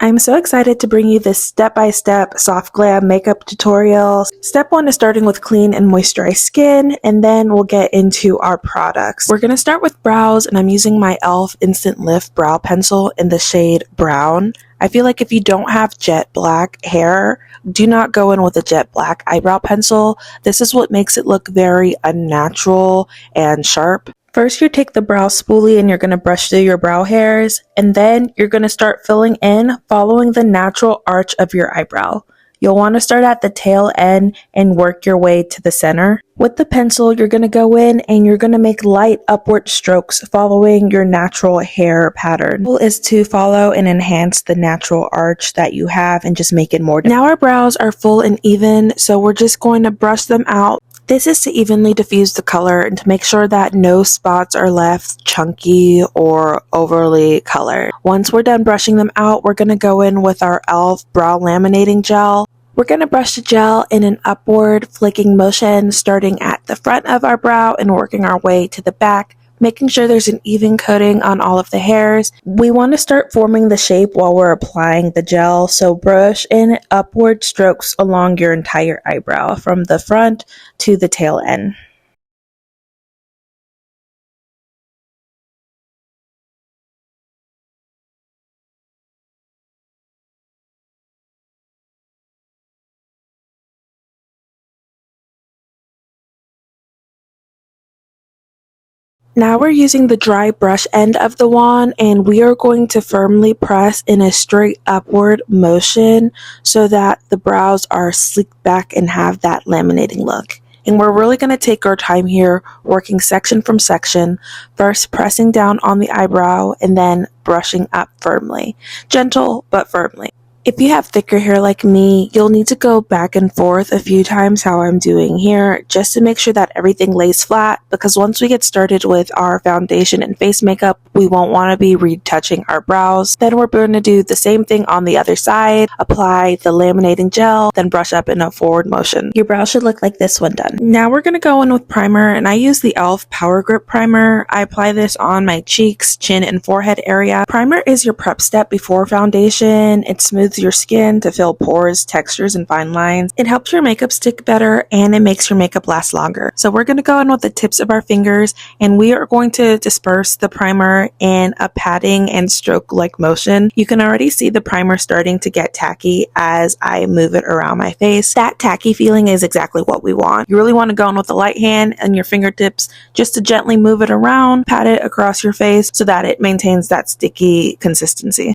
I'm so excited to bring you this step-by-step soft glam makeup tutorial. Step 1 is starting with clean and moisturized skin, and then we'll get into our products. We're going to start with brows, and I'm using my e.l.f. Instant Lift Brow Pencil in the shade Brown. I feel like if you don't have jet black hair, do not go in with a jet black eyebrow pencil. This is what makes it look very unnatural and sharp. First, you take the brow spoolie and you're going to brush through your brow hairs, and then you're going to start filling in following the natural arch of your eyebrow. You'll want to start at the tail end and work your way to the center. With the pencil, you're going to go in and you're going to make light upward strokes following your natural hair pattern. The goal is to follow and enhance the natural arch that you have and just make it more. Now our brows are full and even, so we're just going to brush them out. This is to evenly diffuse the color and to make sure that no spots are left chunky or overly colored. Once we're done brushing them out, we're going to go in with our e.l.f. brow laminating gel. We're going to brush the gel in an upward flicking motion, starting at the front of our brow and working our way to the back, making sure there's an even coating on all of the hairs. We want to start forming the shape while we're applying the gel, so brush in upward strokes along your entire eyebrow from the front to the tail end. Now we're using the dry brush end of the wand, and we are going to firmly press in a straight upward motion so that the brows are sleeked back and have that laminating look. And we're really going to take our time here, working section from section, first pressing down on the eyebrow and then brushing up firmly. Gentle but firmly. If you have thicker hair like me, you'll need to go back and forth a few times how I'm doing here just to make sure that everything lays flat, because once we get started with our foundation and face makeup, we won't want to be retouching our brows. Then we're going to do the same thing on the other side, apply the laminating gel, then brush up in a forward motion. Your brow should look like this when done. Now we're going to go in with primer, and I use the e.l.f. Power Grip Primer. I apply this on my cheeks, chin, and forehead area. Primer is your prep step before foundation. It smooths your skin to fill pores, textures, and fine lines. It helps your makeup stick better, and it makes your makeup last longer. So we're going to go in with the tips of our fingers, and we are going to disperse the primer in a patting and stroke-like motion. You can already see the primer starting to get tacky as I move it around my face. That tacky feeling is exactly what we want. You really want to go in with the light hand and your fingertips just to gently move it around, pat it across your face so that it maintains that sticky consistency.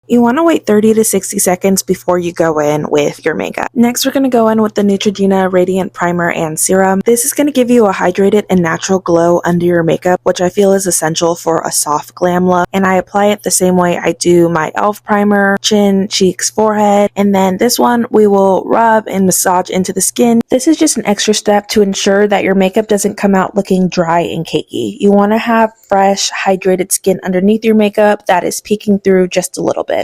You want to wait 30 to 60 seconds before you go in with your makeup. Next, we're going to go in with the Neutrogena Radiant Primer and Serum. This is going to give you a hydrated and natural glow under your makeup, which I feel is essential for a soft glam look. And I apply it the same way I do my e.l.f. primer, chin, cheeks, forehead. And then this one we will rub and massage into the skin. This is just an extra step to ensure that your makeup doesn't come out looking dry and cakey. You want to have fresh, hydrated skin underneath your makeup that is peeking through just a little bit.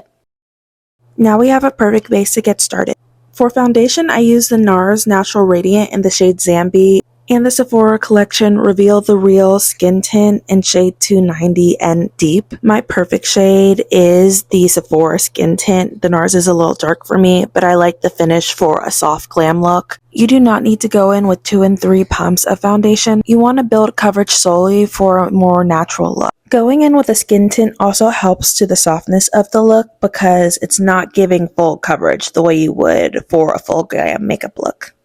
Now we have a perfect base to get started. For foundation, I use the NARS Natural Radiant in the shade Zambi and the Sephora Collection Reveal the Real Skin Tint in shade 290 and Deep. My perfect shade is the Sephora Skin Tint. The NARS is a little dark for me, but I like the finish for a soft glam look. You do not need to go in with 2 and 3 pumps of foundation. You want to build coverage slowly for a more natural look. Going in with a skin tint also helps to the softness of the look because it's not giving full coverage the way you would for a full glam makeup look.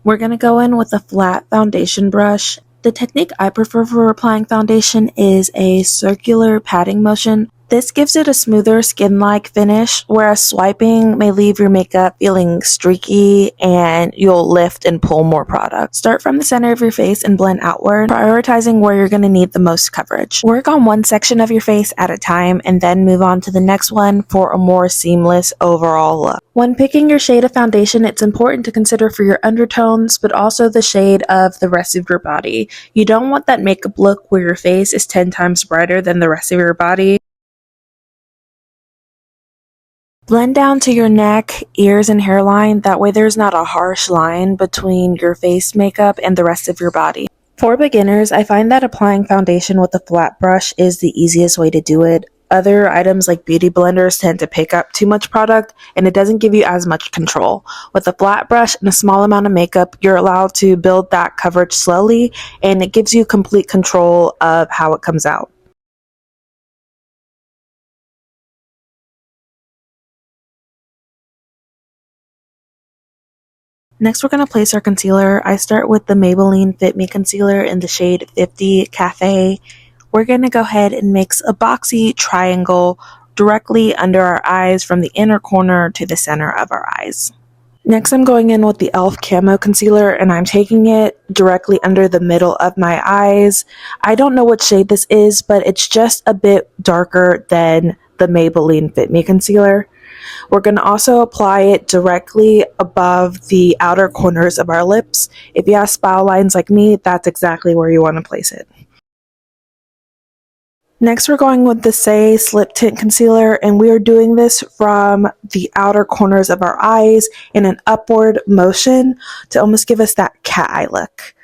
We're going to go in with a flat foundation brush. The technique I prefer for applying foundation is a circular patting motion. This gives it a smoother skin-like finish, whereas swiping may leave your makeup feeling streaky and you'll lift and pull more product. Start from the center of your face and blend outward, prioritizing where you're going to need the most coverage. Work on one section of your face at a time and then move on to the next one for a more seamless overall look. When picking your shade of foundation, it's important to consider for your undertones, but also the shade of the rest of your body. You don't want that makeup look where your face is 10 times brighter than the rest of your body. Blend down to your neck, ears, and hairline. That way there's not a harsh line between your face makeup and the rest of your body. For beginners, I find that applying foundation with a flat brush is the easiest way to do it. Other items like beauty blenders tend to pick up too much product and it doesn't give you as much control. With a flat brush and a small amount of makeup, you're allowed to build that coverage slowly and it gives you complete control of how it comes out. Next, we're going to place our concealer. I start with the Maybelline Fit Me Concealer in the shade 50 Cafe. We're going to go ahead and mix a boxy triangle directly under our eyes from the inner corner to the center of our eyes. Next, I'm going in with the e.l.f. Camo Concealer and I'm taking it directly under the middle of my eyes. I don't know what shade this is, but it's just a bit darker than the Maybelline Fit Me Concealer. We're going to also apply it directly above the outer corners of our lips. If you have spiral lines like me, that's exactly where you want to place it. Next, we're going with the Say Slip Tint Concealer, and we are doing this from the outer corners of our eyes in an upward motion to almost give us that cat eye look.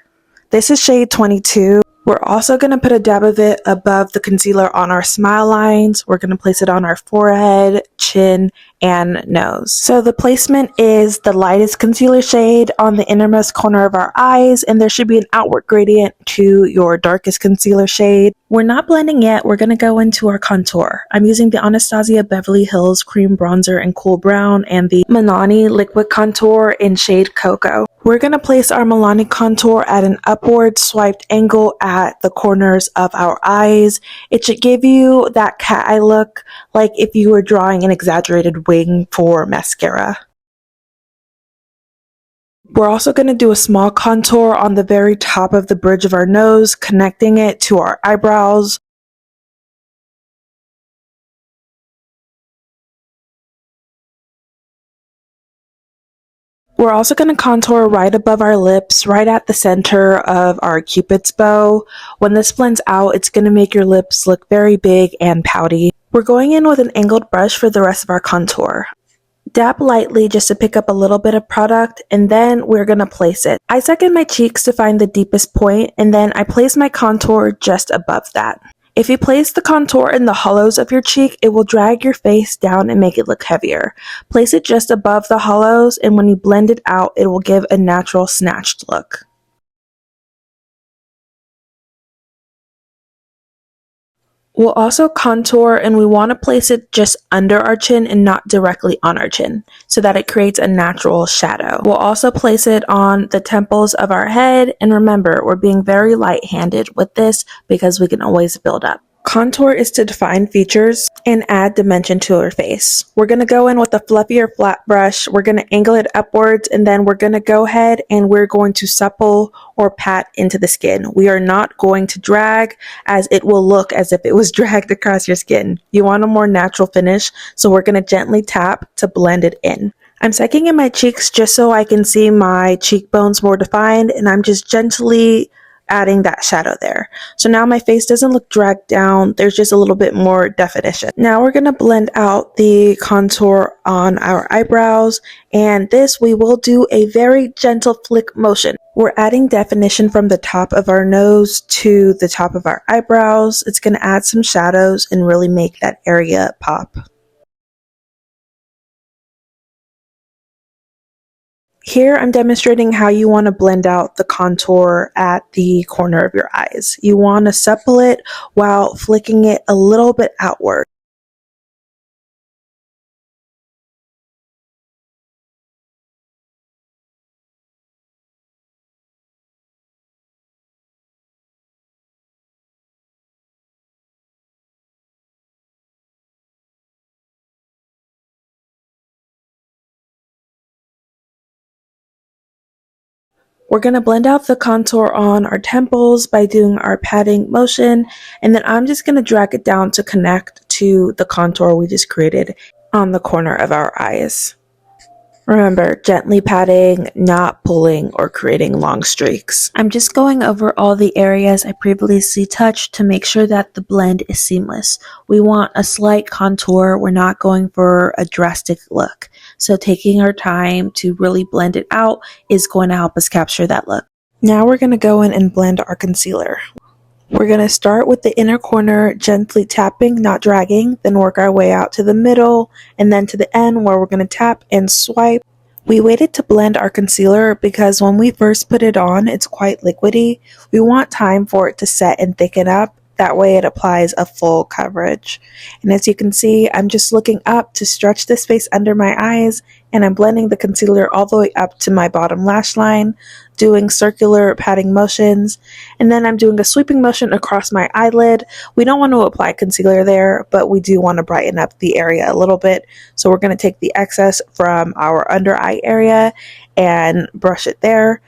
This is shade 22. We're also going to put a dab of it above the concealer on our smile lines. We're going to place it on our forehead, chin, and nose. So the placement is the lightest concealer shade on the innermost corner of our eyes, and there should be an outward gradient to your darkest concealer shade. We're not blending yet. We're going to go into our contour. I'm using the Anastasia Beverly Hills Cream Bronzer in Cool Brown and the Milani Liquid Contour in shade Cocoa. We're going to place our Milani contour at an upward swiped angle at the corners of our eyes. It should give you that cat eye look, like if you were drawing an exaggerated wing for mascara. We're also going to do a small contour on the very top of the bridge of our nose, connecting it to our eyebrows. We're also going to contour right above our lips, right at the center of our cupid's bow. When this blends out, it's going to make your lips look very big and pouty. We're going in with an angled brush for the rest of our contour. Dab lightly just to pick up a little bit of product, and then we're going to place it. I second my cheeks to find the deepest point, and then I place my contour just above that. If you place the contour in the hollows of your cheek, it will drag your face down and make it look heavier. Place it just above the hollows, and when you blend it out, it will give a natural snatched look. We'll also contour, and we want to place it just under our chin and not directly on our chin so that it creates a natural shadow. We'll also place it on the temples of our head, and remember, we're being very light-handed with this because we can always build up. Contour is to define features and add dimension to our face. We're going to go in with a fluffier flat brush. We're going to angle it upwards, and then we're going to go ahead and we're going to supple or pat into the skin. We are not going to drag, as it will look as if it was dragged across your skin. You want a more natural finish, so we're going to gently tap to blend it in. I'm sucking in my cheeks just so I can see my cheekbones more defined, and I'm just gently adding that shadow there. So now my face doesn't look dragged down, there's just a little bit more definition. Now we're going to blend out the contour on our eyebrows, and this we will do a very gentle flick motion. We're adding definition from the top of our nose to the top of our eyebrows. It's going to add some shadows and really make that area pop. Here I'm demonstrating how you want to blend out the contour at the corner of your eyes. You want to supple it while flicking it a little bit outward. We're going to blend out the contour on our temples by doing our patting motion, and then I'm just going to drag it down to connect to the contour we just created on the corner of our eyes. Remember, gently patting, not pulling or creating long streaks. I'm just going over all the areas I previously touched to make sure that the blend is seamless. We want a slight contour, we're not going for a drastic look. So taking our time to really blend it out is going to help us capture that look. Now we're going to go in and blend our concealer. We're going to start with the inner corner, gently tapping, not dragging, then work our way out to the middle, and then to the end where we're going to tap and swipe. We waited to blend our concealer because when we first put it on, it's quite liquidy. We want time for it to set and thicken up. That way it applies a full coverage. And as you can see, I'm just looking up to stretch the space under my eyes, and I'm blending the concealer all the way up to my bottom lash line, doing circular patting motions, and then I'm doing a sweeping motion across my eyelid. We don't want to apply concealer there, but we do want to brighten up the area a little bit. So we're going to take the excess from our under eye area and brush it there.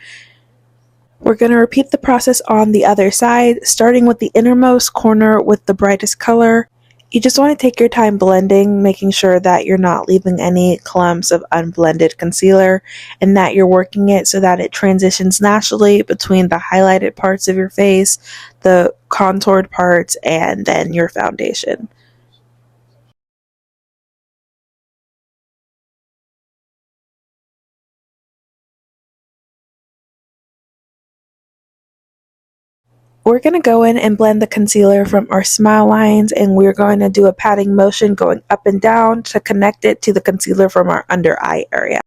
We're going to repeat the process on the other side, starting with the innermost corner with the brightest color. You just want to take your time blending, making sure that you're not leaving any clumps of unblended concealer and that you're working it so that it transitions naturally between the highlighted parts of your face, the contoured parts, and then your foundation. We're going to go in and blend the concealer from our smile lines, and we're going to do a patting motion going up and down to connect it to the concealer from our under eye area.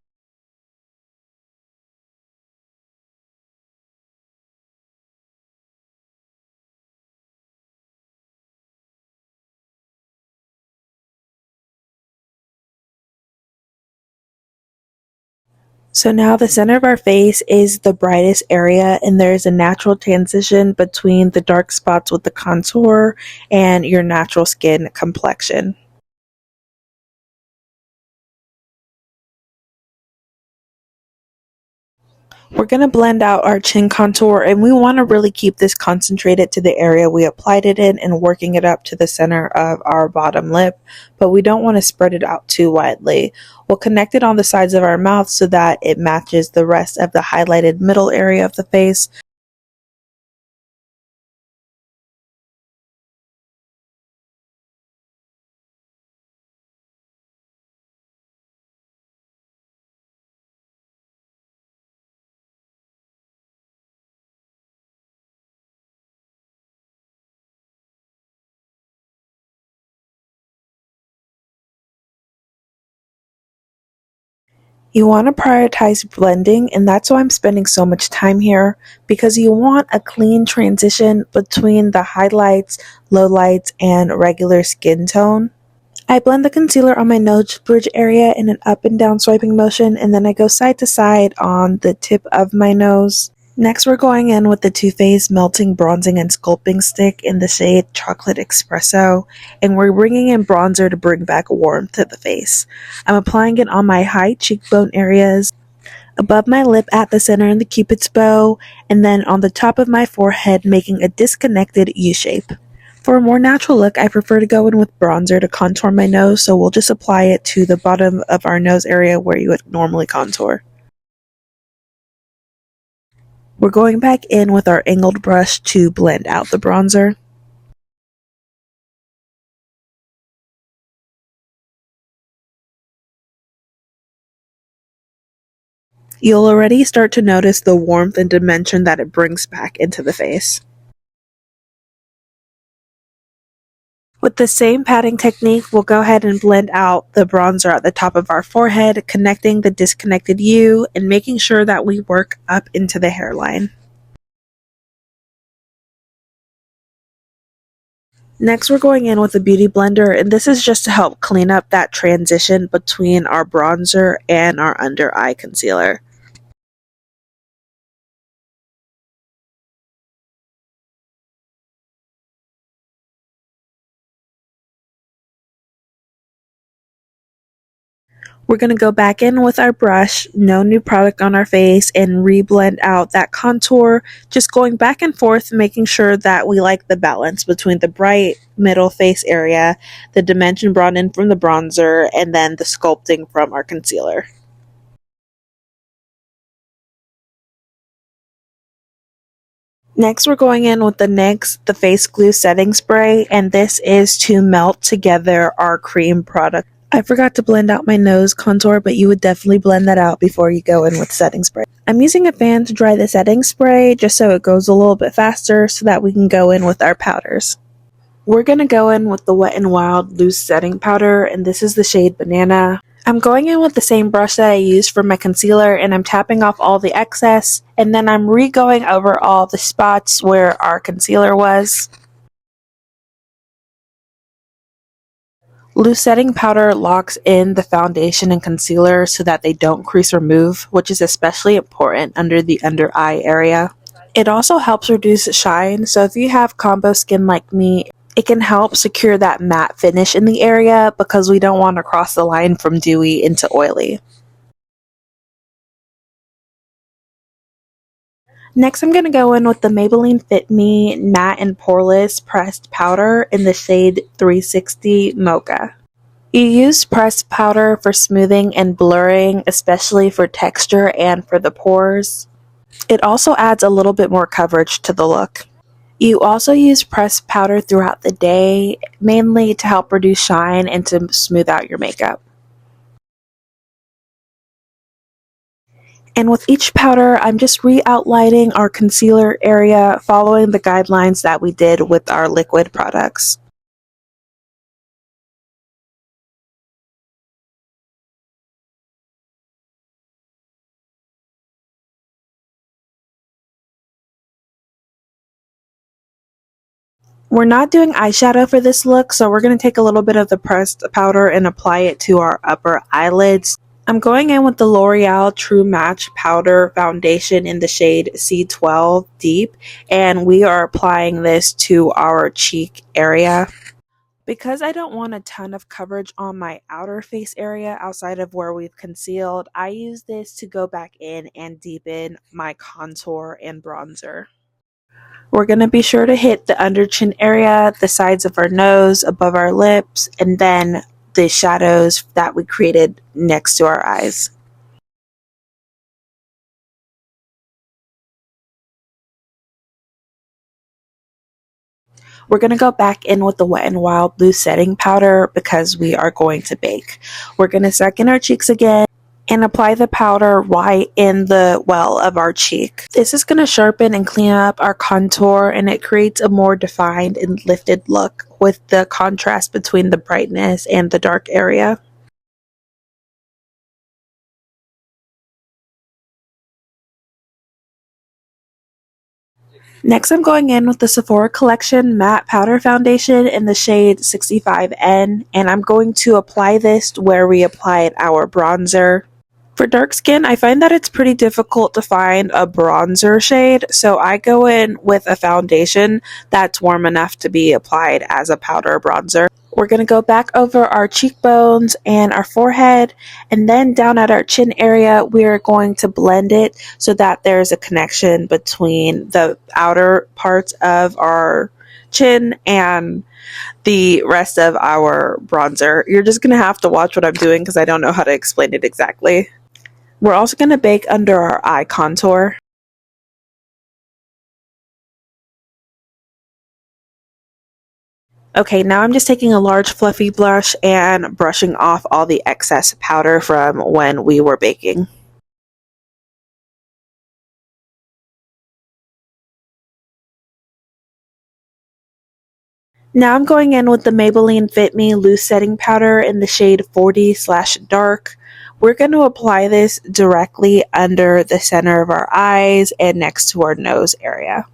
So now the center of our face is the brightest area, and there's a natural transition between the dark spots with the contour and your natural skin complexion. We're going to blend out our chin contour, and we want to really keep this concentrated to the area we applied it in and working it up to the center of our bottom lip, but we don't want to spread it out too widely. We'll connect it on the sides of our mouth so that it matches the rest of the highlighted middle area of the face. You want to prioritize blending, and that's why I'm spending so much time here, because you want a clean transition between the highlights, lowlights, and regular skin tone. I blend the concealer on my nose bridge area in an up and down swiping motion, and then I go side to side on the tip of my nose. Next, we're going in with the Too Faced Melting Bronzing and Sculpting Stick in the shade Chocolate Espresso, and we're bringing in bronzer to bring back warmth to the face. I'm applying it on my high cheekbone areas, above my lip at the center in the cupid's bow, and then on the top of my forehead, making a disconnected U shape. For a more natural look, I prefer to go in with bronzer to contour my nose, so we'll just apply it to the bottom of our nose area where you would normally contour. We're going back in with our angled brush to blend out the bronzer. You'll already start to notice the warmth and dimension that it brings back into the face. With the same patting technique, we'll go ahead and blend out the bronzer at the top of our forehead, connecting the disconnected U and making sure that we work up into the hairline. Next, we're going in with a beauty blender, and this is just to help clean up that transition between our bronzer and our under eye concealer. We're going to go back in with our brush, no new product on our face, and re-blend out that contour, just going back and forth, making sure that we like the balance between the bright middle face area, the dimension brought in from the bronzer, and then the sculpting from our concealer. Next, we're going in with the NYX, the Face Glue Setting Spray, and this is to melt together our cream product. I forgot to blend out my nose contour, but you would definitely blend that out before you go in with setting spray. I'm using a fan to dry the setting spray just so it goes a little bit faster so that we can go in with our powders. We're going to go in with the Wet n Wild loose setting powder, and this is the shade Banana. I'm going in with the same brush that I used for my concealer, and I'm tapping off all the excess, and then I'm re-going over all the spots where our concealer was. Loose setting powder locks in the foundation and concealer so that they don't crease or move, which is especially important under the under eye area. It also helps reduce shine, so if you have combo skin like me, it can help secure that matte finish in the area because we don't want to cross the line from dewy into oily. Next, I'm going to go in with the Maybelline Fit Me Matte and Poreless Pressed Powder in the shade 360 Mocha. You use pressed powder for smoothing and blurring, especially for texture and for the pores. It also adds a little bit more coverage to the look. You also use pressed powder throughout the day, mainly to help reduce shine and to smooth out your makeup. And with each powder, I'm just re-outlining our concealer area following the guidelines that we did with our liquid products. We're not doing eyeshadow for this look, so we're going to take a little bit of the pressed powder and apply it to our upper eyelids. I'm going in with the L'Oreal True Match Powder Foundation in the shade C12 Deep, and we are applying this to our cheek area. Because I don't want a ton of coverage on my outer face area outside of where we've concealed, I use this to go back in and deepen my contour and bronzer. We're going to be sure to hit the under chin area, the sides of our nose, above our lips, and then the shadows that we created next to our eyes. We're going to go back in with the Wet n Wild loose setting powder because we are going to bake. We're going to second our cheeks again and apply the powder right in the well of our cheek. This is going to sharpen and clean up our contour, and it creates a more defined and lifted look with the contrast between the brightness and the dark area. Next, I'm going in with the Sephora Collection Matte Powder Foundation in the shade 65N, and I'm going to apply this where we applied our bronzer. For dark skin, I find that it's pretty difficult to find a bronzer shade, so I go in with a foundation that's warm enough to be applied as a powder bronzer. We're going to go back over our cheekbones and our forehead, and then down at our chin area, we're going to blend it so that there's a connection between the outer parts of our chin and the rest of our bronzer. You're just going to have to watch what I'm doing because I don't know how to explain it exactly. We're also going to bake under our eye contour. Okay, now I'm just taking a large fluffy brush and brushing off all the excess powder from when we were baking. Now I'm going in with the Maybelline Fit Me loose setting powder in the shade 40/dark. We're going to apply this directly under the center of our eyes and next to our nose area.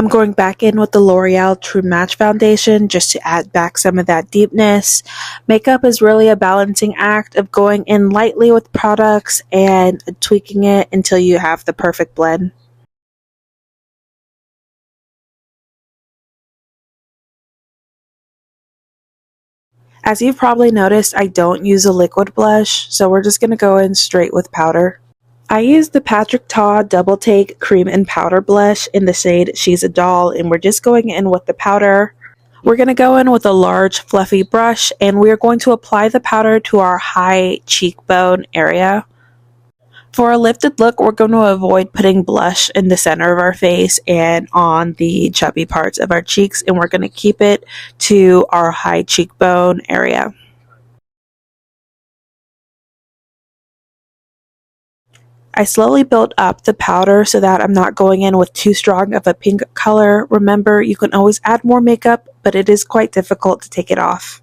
I'm going back in with the L'Oreal True Match Foundation just to add back some of that deepness. Makeup is really a balancing act of going in lightly with products and tweaking it until you have the perfect blend. As you've probably noticed, I don't use a liquid blush, so we're just going to go in straight with powder. I use the Patrick Ta Double Take Cream and Powder Blush in the shade She's a Doll, and we're just going in with the powder. We're going to go in with a large fluffy brush, and we are going to apply the powder to our high cheekbone area. For a lifted look, we're going to avoid putting blush in the center of our face and on the chubby parts of our cheeks, and we're going to keep it to our high cheekbone area. I slowly build up the powder so that I'm not going in with too strong of a pink color. Remember, you can always add more makeup, but it is quite difficult to take it off.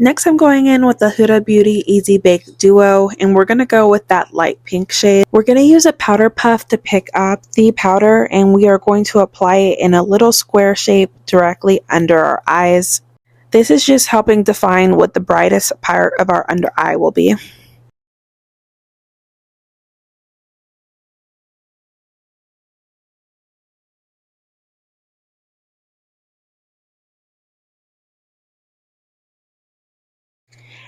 Next, I'm going in with the Huda Beauty Easy Bake Duo, and we're going to go with that light pink shade. We're going to use a powder puff to pick up the powder, and we are going to apply it in a little square shape directly under our eyes. This is just helping define what the brightest part of our under eye will be.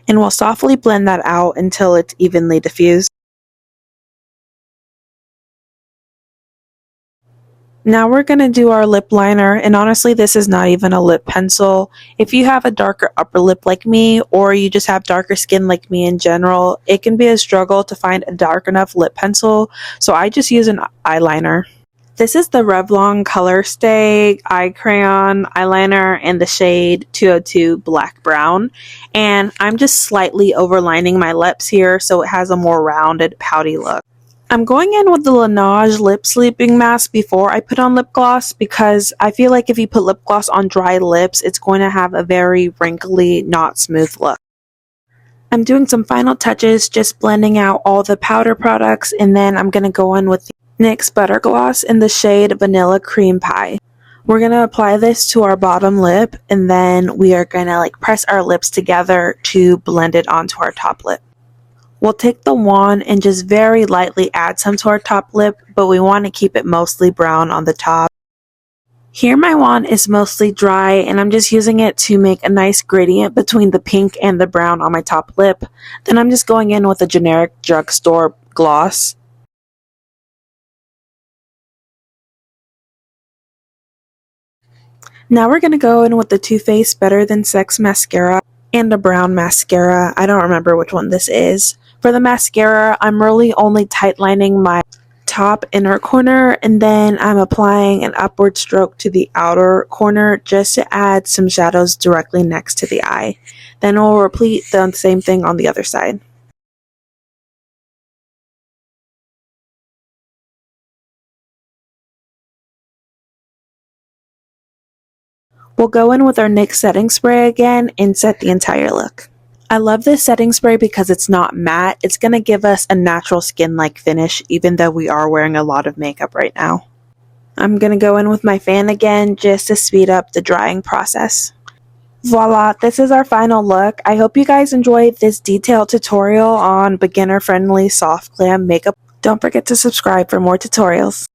And we'll softly blend that out until it's evenly diffused. Now we're going to do our lip liner, and honestly this is not even a lip pencil. If you have a darker upper lip like me, or you just have darker skin like me in general, it can be a struggle to find a dark enough lip pencil, so I just use an eyeliner. This is the Revlon Color Stay Eye Crayon Eyeliner in the shade 202 Black Brown, and I'm just slightly overlining my lips here so it has a more rounded, pouty look. I'm going in with the Laneige Lip Sleeping Mask before I put on lip gloss because I feel like if you put lip gloss on dry lips, it's going to have a very wrinkly, not smooth look. I'm doing some final touches, just blending out all the powder products, and then I'm going to go in with the NYX Butter Gloss in the shade Vanilla Cream Pie. We're going to apply this to our bottom lip, and then we are going to press our lips together to blend it onto our top lip. We'll take the wand and just very lightly add some to our top lip, but we want to keep it mostly brown on the top. Here my wand is mostly dry, and I'm just using it to make a nice gradient between the pink and the brown on my top lip. Then I'm just going in with a generic drugstore gloss. Now we're going to go in with the Too Faced Better Than Sex mascara and a brown mascara. I don't remember which one this is. For the mascara, I'm really only tightlining my top inner corner, and then I'm applying an upward stroke to the outer corner just to add some shadows directly next to the eye. Then we'll repeat the same thing on the other side. We'll go in with our NYX setting spray again and set the entire look. I love this setting spray because it's not matte. It's going to give us a natural skin-like finish even though we are wearing a lot of makeup right now. I'm going to go in with my fan again just to speed up the drying process. Voila, this is our final look. I hope you guys enjoyed this detailed tutorial on beginner-friendly soft glam makeup. Don't forget to subscribe for more tutorials.